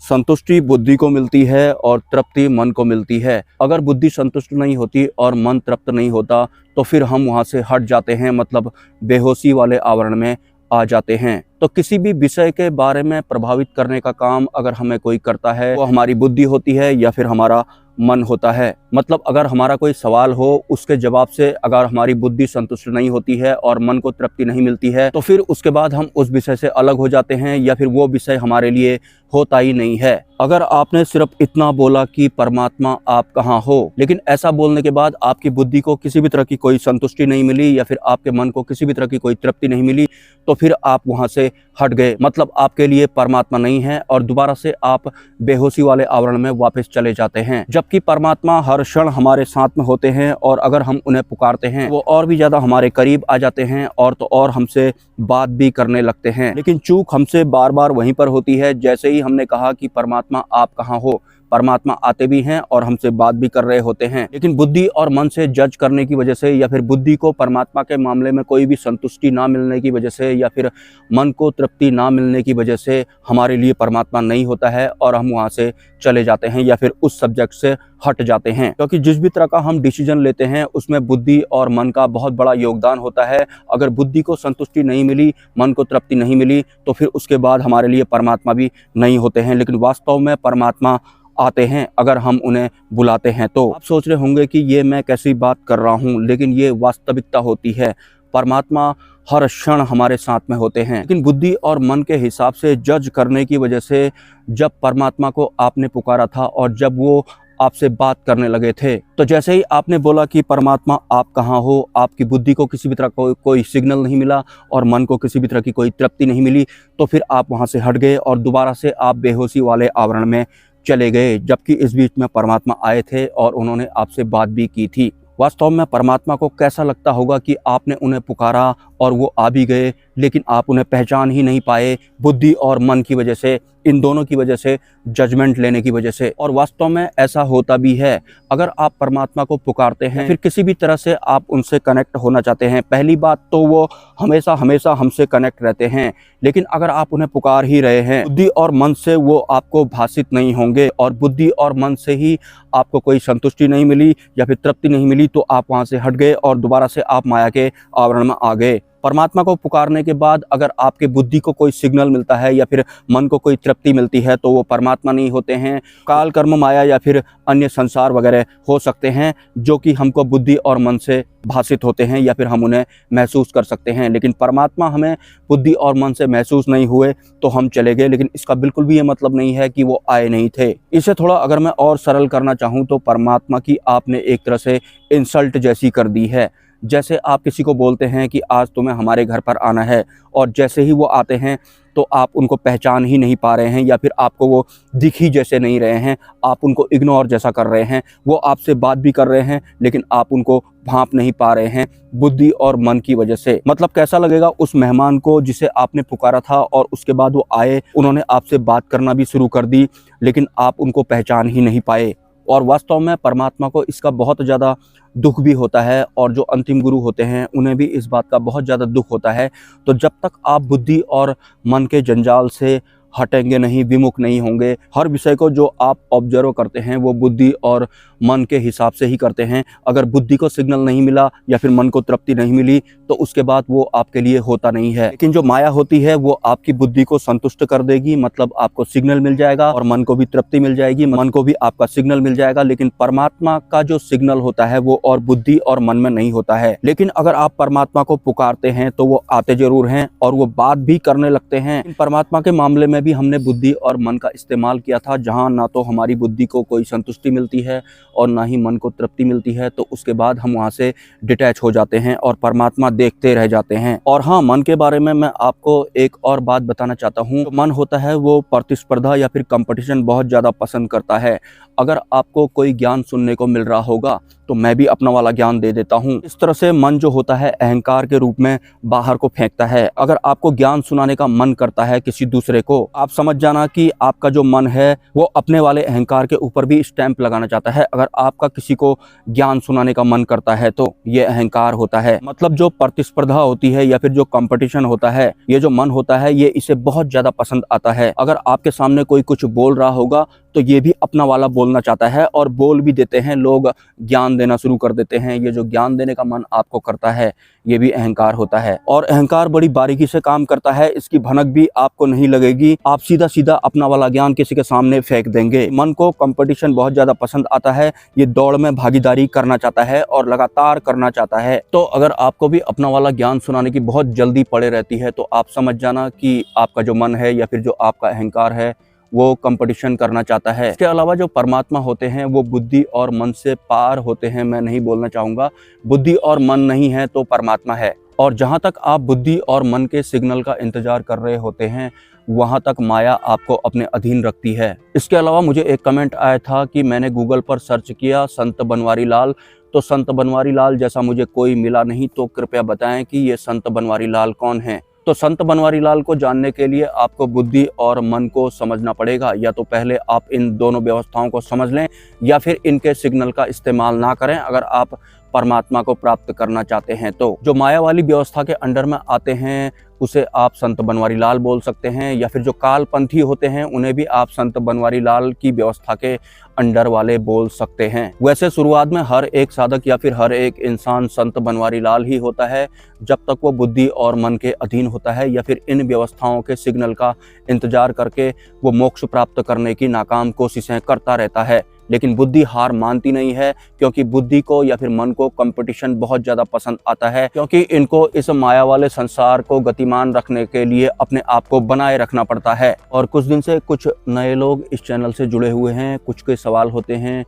संतुष्टि बुद्धि को मिलती है और तृप्ति मन को मिलती है। अगर बुद्धि संतुष्ट नहीं होती और मन तृप्त नहीं होता तो फिर हम वहाँ से हट जाते हैं, मतलब बेहोशी वाले आवरण में आ जाते हैं। तो किसी भी विषय के बारे में प्रभावित करने का काम अगर हमें कोई करता है, वो हमारी बुद्धि होती है या फिर हमारा मन होता है। मतलब अगर हमारा कोई सवाल हो, उसके जवाब से अगर हमारी बुद्धि संतुष्ट नहीं होती है और मन को तृप्ति नहीं मिलती है तो फिर उसके बाद हम उस विषय से अलग हो जाते हैं या फिर वो विषय हमारे लिए होता ही नहीं है। अगर आपने सिर्फ इतना बोला कि परमात्मा आप कहाँ हो, लेकिन ऐसा बोलने के बाद आपकी बुद्धि को किसी भी तरह की कोई संतुष्टि नहीं मिली या फिर आपके मन को किसी भी तरह की कोई तृप्ति नहीं मिली, तो फिर आप वहाँ से हट गए, मतलब आपके लिए परमात्मा नहीं है और दोबारा से आप बेहोशी वाले आवरण में वापस चले जाते हैं। जबकि परमात्मा हर क्षण हमारे साथ में होते हैं और अगर हम उन्हें पुकारते हैं वो और भी ज़्यादा हमारे करीब आ जाते हैं और तो और हमसे बात भी करने लगते हैं। लेकिन चूक हमसे बार बार वहीं पर होती है, जैसे ही हमने कहा कि परमात्मा आप कहाँ हो, परमात्मा आते भी हैं और हमसे बात भी कर रहे होते हैं। लेकिन बुद्धि और मन से जज करने की वजह से या फिर बुद्धि को परमात्मा के मामले में कोई भी संतुष्टि ना मिलने की वजह से या फिर मन को तृप्ति ना मिलने की वजह से हमारे लिए परमात्मा नहीं होता है और हम वहाँ से चले जाते हैं या फिर उस सब्जेक्ट से हट जाते हैं। क्योंकि जिस भी तरह का हम डिसीजन लेते हैं उसमें बुद्धि और मन का बहुत बड़ा योगदान होता है। अगर बुद्धि को संतुष्टि नहीं मिली, मन को तृप्ति नहीं मिली, तो फिर उसके बाद हमारे लिए परमात्मा भी नहीं होते हैं। लेकिन वास्तव में परमात्मा आते हैं अगर हम उन्हें बुलाते हैं। तो आप सोच रहे होंगे कि ये मैं कैसी बात कर रहा हूँ, लेकिन ये वास्तविकता होती है। परमात्मा हर क्षण हमारे साथ में होते हैं, लेकिन बुद्धि और मन के हिसाब से जज करने की वजह से जब परमात्मा को आपने पुकारा था और जब वो आपसे बात करने लगे थे, तो जैसे ही आपने बोला कि परमात्मा आप कहाँ हो, आपकी बुद्धि को किसी भी तरह कोई सिग्नल नहीं मिला और मन को किसी भी तरह की कोई तृप्ति नहीं मिली, तो फिर आप वहाँ से हट गए और दोबारा से आप बेहोशी वाले आवरण में चले गए। जबकि इस बीच में परमात्मा आए थे और उन्होंने आपसे बात भी की थी। वास्तव में परमात्मा को कैसा लगता होगा कि आपने उन्हें पुकारा और वो आ भी गए, लेकिन आप उन्हें पहचान ही नहीं पाए, बुद्धि और मन की वजह से, इन दोनों की वजह से, जजमेंट लेने की वजह से। और वास्तव में ऐसा होता भी है। अगर आप परमात्मा को पुकारते हैं, फिर किसी भी तरह से आप उनसे कनेक्ट होना चाहते हैं, पहली बात तो वो हमेशा हमेशा हमसे कनेक्ट रहते हैं। लेकिन अगर आप उन्हें पुकार ही रहे हैं, बुद्धि और मन से वो आपको भाषित नहीं होंगे और बुद्धि और मन से ही आपको कोई संतुष्टि नहीं मिली या फिर तृप्ति नहीं मिली, तो आप वहाँ से हट गए और दोबारा से आप माया के आवरण में आ गए। परमात्मा को पुकारने के बाद अगर आपके बुद्धि को कोई सिग्नल मिलता है या फिर मन को कोई तृप्ति मिलती है तो वो परमात्मा नहीं होते हैं। काल कर्म माया या फिर अन्य संसार वगैरह हो सकते हैं जो कि हमको बुद्धि और मन से भाषित होते हैं या फिर हम उन्हें महसूस कर सकते हैं। लेकिन परमात्मा हमें बुद्धि और मन से महसूस नहीं हुए तो हम चले गए, लेकिन इसका बिल्कुल भी ये मतलब नहीं है कि वो आए नहीं थे। इसे थोड़ा अगर मैं और सरल करना चाहूँ तो परमात्मा की आपने एक तरह से इंसल्ट जैसी कर दी है। जैसे आप किसी को बोलते हैं कि आज तुम्हें हमारे घर पर आना है और जैसे ही वो आते हैं तो आप उनको पहचान ही नहीं पा रहे हैं या फिर आपको वो दिख ही जैसे नहीं रहे हैं, आप उनको इग्नोर जैसा कर रहे हैं। वो आपसे बात भी कर रहे हैं लेकिन आप उनको भांप नहीं पा रहे हैं बुद्धि और मन की वजह से। मतलब कैसा लगेगा उस मेहमान को जिसे आपने पुकारा था और उसके बाद वो आए, उन्होंने आपसे बात करना भी शुरू कर दी, लेकिन आप उनको पहचान ही नहीं पाए। और वास्तव में परमात्मा को इसका बहुत ज़्यादा दुख भी होता है और जो अंतिम गुरु होते हैं उन्हें भी इस बात का बहुत ज़्यादा दुख होता है। तो जब तक आप बुद्धि और मन के जंजाल से हटेंगे नहीं, विमुख नहीं होंगे, हर विषय को जो आप ऑब्जर्व करते हैं वो बुद्धि और मन के हिसाब से ही करते हैं। अगर बुद्धि को सिग्नल नहीं मिला या फिर मन को तृप्ति नहीं मिली तो उसके बाद वो आपके लिए होता नहीं है। लेकिन जो माया होती है वो आपकी बुद्धि को संतुष्ट कर देगी, मतलब आपको सिग्नल मिल जाएगा और मन को भी तृप्ति मिल जाएगी, मन को भी आपका सिग्नल मिल जाएगा। लेकिन परमात्मा का जो सिग्नल होता है वो और बुद्धि और मन में नहीं होता है। लेकिन अगर आप परमात्मा को पुकारते हैं तो वो आते जरूर हैं और वो बात भी करने लगते हैं। परमात्मा के मामले में भी हमने बुद्धि और मन का इस्तेमाल किया था, जहां ना तो हमारी बुद्धि को कोई संतुष्टि मिलती है और ना ही मन को तृप्ति मिलती है, तो उसके बाद हम वहां से डिटैच हो जाते हैं और परमात्मा देखते रह जाते हैं। और हाँ, मन के बारे में मैं आपको एक और बात बताना चाहता हूँ। मन होता है वो प्रतिस्पर्धा या फिर कंपटीशन बहुत ज़्यादा पसंद करता है। अगर आपको कोई ज्ञान सुनने को मिल रहा होगा तो मैं भी अपना वाला ज्ञान दे देता हूँ। इस तरह से मन जो होता है अहंकार के रूप में बाहर को फेंकता है। अगर आपको ज्ञान सुनाने का मन करता है किसी दूसरे को, आप समझ जाना कि आपका जो मन है वो अपने वाले अहंकार के ऊपर भी स्टैंप लगाना चाहता है। अगर आपका किसी को ज्ञान सुनाने का मन करता है तो ये अहंकार होता है। मतलब जो प्रतिस्पर्धा होती है या फिर जो कंपटीशन होता है, ये जो मन होता है ये इसे बहुत ज्यादा पसंद आता है। अगर आपके सामने कोई कुछ बोल रहा होगा तो ये भी अपना वाला बोलना चाहता है और बोल भी देते हैं, लोग ज्ञान देना शुरू कर देते हैं। ये जो ज्ञान देने का मन आपको करता है ये भी अहंकार होता है। और अहंकार बड़ी बारीकी से काम करता है, इसकी भनक भी आपको नहीं लगेगी। आप सीधा सीधा अपना वाला ज्ञान किसी के सामने फेंक देंगे। मन को कंपटीशन बहुत ज्यादा पसंद आता है, ये दौड़ में भागीदारी करना चाहता है और लगातार करना चाहता है। तो अगर आपको भी अपना वाला ज्ञान सुनाने की बहुत जल्दी पड़े रहती है तो आप समझ जाना कि आपका जो मन है या फिर जो आपका अहंकार है वो कंपटीशन करना चाहता है। इसके अलावा जो परमात्मा होते हैं वो बुद्धि और मन से पार होते हैं। मैं नहीं बोलना चाहूँगा बुद्धि और मन नहीं है तो परमात्मा है। और जहाँ तक आप बुद्धि और मन के सिग्नल का इंतजार कर रहे होते हैं वहाँ तक माया आपको अपने अधीन रखती है। इसके अलावा मुझे एक कमेंट आया था कि मैंने गूगल पर सर्च किया संत बनवारी लाल, तो संत बनवारी लाल जैसा मुझे कोई मिला नहीं। तो कृपया बताएं कि ये संत बनवारी लाल कौन है। तो संत बनवारी लाल को जानने के लिए आपको बुद्धि और मन को समझना पड़ेगा। या तो पहले आप इन दोनों व्यवस्थाओं को समझ लें या फिर इनके सिग्नल का इस्तेमाल ना करें अगर आप परमात्मा को प्राप्त करना चाहते हैं। तो जो माया वाली व्यवस्था के अंडर में आते हैं उसे आप संत बनवारी लाल बोल सकते हैं, या फिर जो कालपंथी होते हैं उन्हें भी आप संत बनवारी लाल की व्यवस्था के अंडर वाले बोल सकते हैं। वैसे शुरुआत में हर एक साधक या फिर हर एक इंसान संत बनवारी लाल ही होता है जब तक वो बुद्धि और मन के अधीन होता है या फिर इन व्यवस्थाओं के सिग्नल का इंतजार करके वो मोक्ष प्राप्त करने की नाकाम कोशिशें करता रहता है। लेकिन बुद्धि हार मानती नहीं है, क्योंकि बुद्धि को या फिर मन को कंपटीशन बहुत ज़्यादा पसंद आता है, क्योंकि इनको इस माया वाले संसार को गतिमान रखने के लिए अपने आप को बनाए रखना पड़ता है। और कुछ दिन से कुछ नए लोग इस चैनल से जुड़े हुए हैं। कुछ के सवाल होते हैं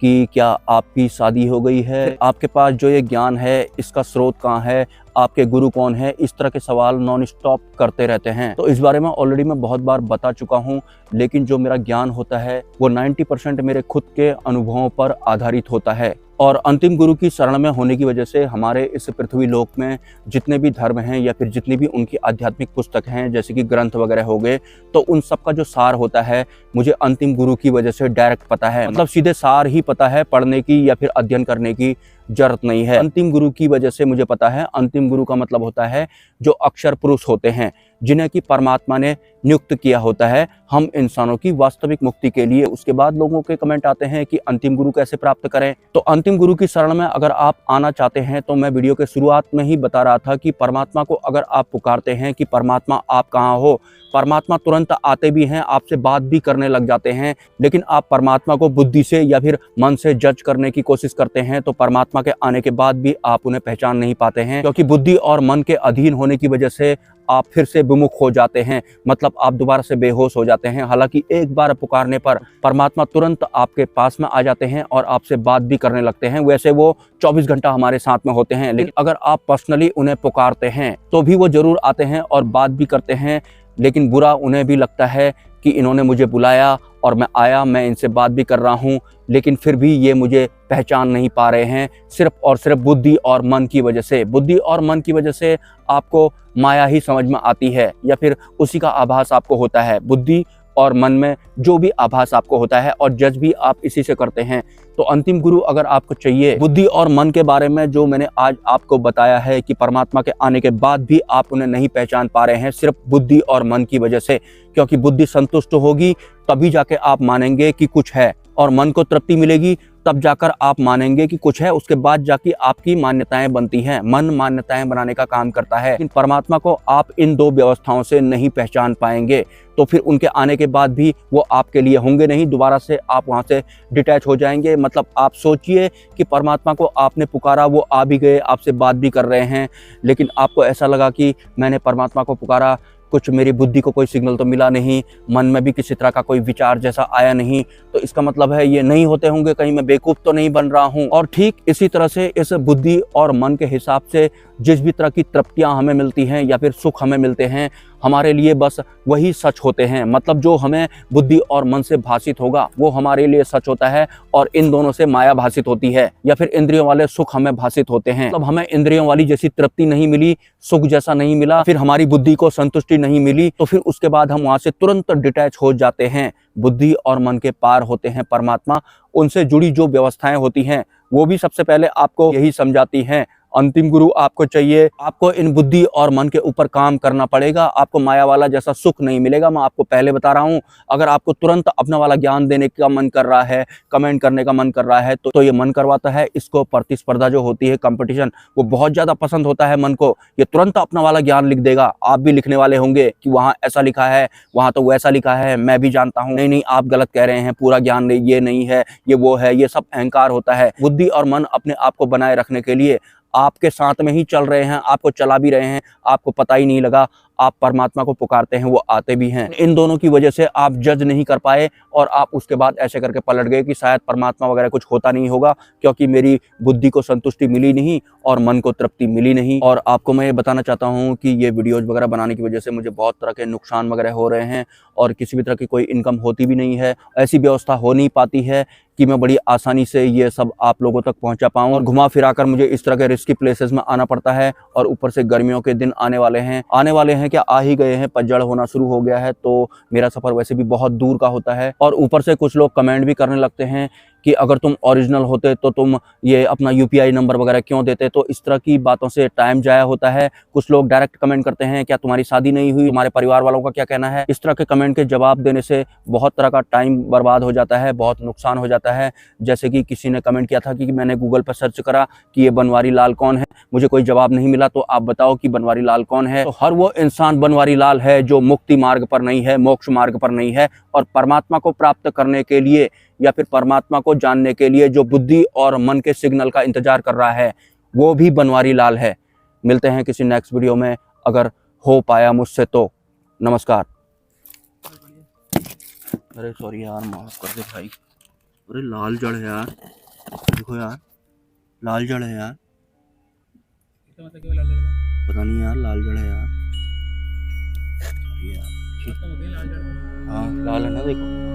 कि क्या आपकी शादी हो गई है, आपके पास जो ये ज्ञान है इसका स्रोत कहाँ है, आपके गुरु कौन है, इस तरह के सवाल नॉन स्टॉप करते रहते हैं। तो इस बारे में ऑलरेडी मैं बहुत बार बता चुका हूँ, लेकिन जो मेरा ज्ञान होता है वो 90% मेरे खुद के अनुभवों पर आधारित होता है। और अंतिम गुरु की शरण में होने की वजह से हमारे इस पृथ्वी लोक में जितने भी धर्म हैं या फिर जितनी भी उनकी आध्यात्मिक पुस्तक हैं जैसे कि ग्रंथ वगैरह हो गए, तो उन सब का जो सार होता है मुझे अंतिम गुरु की वजह से डायरेक्ट पता है। मतलब सीधे सार ही पता है, पढ़ने की या फिर अध्ययन करने की जरूरत नहीं है। अंतिम गुरु की वजह से मुझे पता है। अंतिम गुरु का मतलब होता है जो अक्षर पुरुष होते हैं, जिन्हें कि परमात्मा ने नियुक्त किया होता है हम इंसानों की वास्तविक मुक्ति के लिए। उसके बाद लोगों के कमेंट आते हैं कि अंतिम गुरु कैसे प्राप्त करें। तो अंतिम गुरु की शरण में अगर आप आना चाहते हैं तो मैं वीडियो के शुरुआत में ही बता रहा था कि परमात्मा को अगर आप पुकारते हैं कि परमात्मा आप कहाँ हो, परमात्मा तुरंत आते भी हैं, आपसे बात भी करने लग जाते हैं। लेकिन आप परमात्मा को बुद्धि से या फिर मन से जज करने की कोशिश करते हैं तो परमात्मा के आने के बाद भी आप उन्हें पहचान नहीं पाते हैं, क्योंकि बुद्धि और मन के अधीन होने की वजह से आप फिर से विमुख हो जाते हैं। मतलब आप दोबारा से बेहोश हो जाते हैं। हालांकि एक बार पुकारने पर परमात्मा तुरंत आपके पास में आ जाते हैं और आपसे बात भी करने लगते हैं। वैसे वो 24 घंटा हमारे साथ में होते हैं, लेकिन अगर आप पर्सनली उन्हें पुकारते हैं तो भी वो जरूर आते हैं और बात भी करते हैं। लेकिन बुरा उन्हें भी लगता है कि इन्होंने मुझे बुलाया और मैं आया, मैं इनसे बात भी कर रहा हूँ, लेकिन फिर भी ये मुझे पहचान नहीं पा रहे हैं, सिर्फ और सिर्फ बुद्धि और मन की वजह से। बुद्धि और मन की वजह से आपको माया ही समझ में आती है या फिर उसी का आभास आपको होता है। बुद्धि और मन में जो भी आभास आपको होता है और जज भी आप इसी से करते हैं। तो अंतिम गुरु अगर आपको चाहिए, बुद्धि और मन के बारे में जो मैंने आज आपको बताया है कि परमात्मा के आने के बाद भी आप उन्हें नहीं पहचान पा रहे हैं सिर्फ बुद्धि और मन की वजह से, क्योंकि बुद्धि संतुष्ट होगी तभी जाके आप मानेंगे कि कुछ है, और मन को तृप्ति मिलेगी तब जाकर आप मानेंगे कि कुछ है। उसके बाद जाके आपकी मान्यताएं बनती हैं। मन मान्यताएं बनाने का काम करता है, लेकिन परमात्मा को आप इन दो व्यवस्थाओं से नहीं पहचान पाएंगे। तो फिर उनके आने के बाद भी वो आपके लिए होंगे नहीं, दोबारा से आप वहां से डिटैच हो जाएंगे। मतलब आप सोचिए कि परमात्मा को आपने पुकारा, वो आ भी गए, आपसे बात भी कर रहे हैं, लेकिन आपको ऐसा लगा कि मैंने परमात्मा को पुकारा, कुछ मेरी बुद्धि को कोई सिग्नल तो मिला नहीं, मन में भी किसी तरह का कोई विचार जैसा आया नहीं, तो इसका मतलब है ये नहीं होते होंगे, कहीं मैं बेवकूफ़ तो नहीं बन रहा हूँ। और ठीक इसी तरह से इस बुद्धि और मन के हिसाब से जिस भी तरह की तृप्तियाँ हमें मिलती हैं या फिर सुख हमें मिलते हैं, हमारे लिए बस वही सच होते हैं। मतलब जो हमें बुद्धि और मन से भाषित होगा वो हमारे लिए सच होता है, और इन दोनों से माया भाषित होती है, या फिर इंद्रियों वाले सुख हमें भाषित होते हैं। मतलब हमें इंद्रियों वाली जैसी तृप्ति नहीं मिली, सुख जैसा नहीं मिला, फिर हमारी बुद्धि को संतुष्टि नहीं मिली, तो फिर उसके बाद हम वहां से तुरंत डिटैच हो जाते हैं। बुद्धि और मन के पार होते हैं परमात्मा। उनसे जुड़ी जो व्यवस्थाएं होती हैं वो भी सबसे पहले आपको यही समझाती हैं। अंतिम गुरु आपको चाहिए, आपको इन बुद्धि और मन के ऊपर काम करना पड़ेगा। आपको माया वाला जैसा सुख नहीं मिलेगा, मैं आपको पहले बता रहा हूँ। अगर आपको तुरंत अपना वाला ज्ञान देने का मन कर रहा है, कमेंट करने का मन कर रहा है, तो ये मन करवाता है। इसको प्रतिस्पर्धा जो होती है, कंपटीशन, वो बहुत ज्यादा पसंद होता है मन को। ये तुरंत अपना वाला ज्ञान लिख देगा। आप भी लिखने वाले होंगे कि वहाँ ऐसा लिखा है, वहाँ तो वैसा लिखा है, मैं भी जानता हूँ। नहीं नहीं, आप गलत कह रहे हैं, पूरा ज्ञान ये नहीं है, ये वो है। ये सब अहंकार होता है। बुद्धि और मन अपने आप को बनाए रखने के लिए आपके साथ में ही चल रहे हैं, आपको चला भी रहे हैं, आपको पता ही नहीं लगा। आप परमात्मा को पुकारते हैं, वो आते भी हैं। इन दोनों की वजह से आप जज नहीं कर पाए, और आप उसके बाद ऐसे करके पलट गए कि शायद परमात्मा वगैरह कुछ होता नहीं होगा, क्योंकि मेरी बुद्धि को संतुष्टि मिली नहीं और मन को तृप्ति मिली नहीं। और आपको मैं ये बताना चाहता हूँ कि ये वीडियोज वगैरह बनाने की वजह से मुझे बहुत तरह के नुकसान वगैरह हो रहे हैं, और किसी भी तरह की कोई इनकम होती भी नहीं है। ऐसी व्यवस्था हो नहीं पाती है कि मैं बड़ी आसानी से ये सब आप लोगों तक पहुंचा पाऊं, और घुमा फिरा कर मुझे इस तरह के रिस्की प्लेसेस में आना पड़ता है। और ऊपर से गर्मियों के दिन आने वाले हैं, क्या आ ही गए हैं, पतझड़ होना शुरू हो गया है, तो मेरा सफर वैसे भी बहुत दूर का होता है। और ऊपर से कुछ लोग कमेंट भी करने लगते हैं कि अगर तुम ओरिजिनल होते तो तुम ये अपना UPI नंबर वगैरह क्यों देते। तो इस तरह की बातों से टाइम जाया होता है। कुछ लोग डायरेक्ट कमेंट करते हैं, क्या तुम्हारी शादी नहीं हुई, तुम्हारे परिवार वालों का क्या कहना है। इस तरह के कमेंट के जवाब देने से बहुत तरह का टाइम बर्बाद हो जाता है, बहुत नुकसान हो जाता है। जैसे कि किसी ने कमेंट किया था कि मैंने गूगल पर सर्च करा कि ये बनवारी लाल कौन है, मुझे कोई जवाब नहीं मिला, तो आप बताओ कि बनवारी लाल कौन है। तो हर वो इंसान बनवारी लाल है जो मुक्ति मार्ग पर नहीं है, मोक्ष मार्ग पर नहीं है, और परमात्मा को प्राप्त करने के लिए या फिर परमात्मा को जानने के लिए जो बुद्धि और मन के सिग्नल का इंतजार कर रहा है, वो भी बनवारी लाल है। मिलते हैं किसी नेक्स्ट वीडियो में, अगर हो पाया मुझसे तो। नमस्कार। अरे सॉरी यार, माफ कर दे भाई। अरे लाल जड़ है यार, देखो यार, लाल जड़ है यार, पता नहीं यार, लाल जड़ है यार। हाँ लाल है ना, देखो।